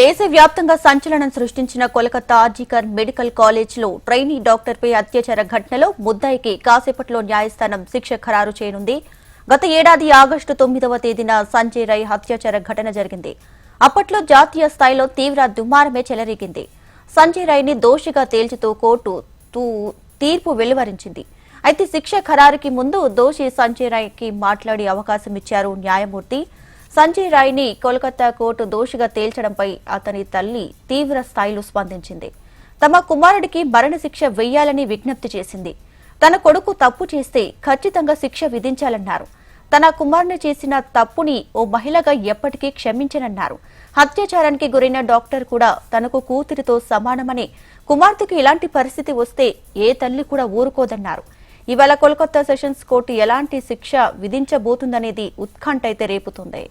దేశవ్యాప్తంగా సంచలనం సృష్టించిన కోల్కతా ఆర్జికర్ మెడికల్ కాలేజ్లో ట్రైనీ డాక్టర్పై అత్యాచార ఘటనలో ముద్దాయికి కాసేపట్లో న్యాయస్థానం శిక్ష ఖరారు చేయనుంది. గత ఏడాది ఆగస్టు 9వ తేదీన సంజయ్ రాయ్ అత్యాచార ఘటన జరిగింది. అప్పట్లో జాతీయ స్థాయిలో తీవ్ర దుమారమే చెలరేగింది. సంజయ్ రాయ్ని దోషిగా తేల్చుతూ కోర్టు తీర్పు వెలువరించింది. అయితే శిక్ష ఖరారుకి ముందు దోషి సంజయ్ రాయ్కి మాట్లాడే అవకాశం ఇచ్చారు న్యాయమూర్తి. సంజయ్ రాయ్ని కోల్కతా కోర్టు దోషిగా తేల్చడంపై అతని తల్లి తీవ్ర స్థాయిలో స్పందించింది. తమ కుమారుడికి మరణశిక్ష వెయ్యాలని విజ్ఞప్తి చేసింది. తన కొడుకు తప్పు చేస్తే ఖచ్చితంగా శిక్ష విధించాలన్నారు. తన కుమారుని చేసిన తప్పుని ఓ మహిళగా ఎప్పటికీ క్షమించనన్నారు. అత్యాచారానికి గురైన డాక్టర్ కూడా తనకు కూతురితో సమానమని, కుమార్తెకు ఇలాంటి పరిస్థితి వస్తే ఏ తల్లి కూడా ఊరుకోదన్నారు. ఇవాళ కోల్కతా సెషన్స్ కోర్టు ఎలాంటి శిక్ష విధించబోతుందనేది ఉత్కంఠ అయితే రేపుతుంది.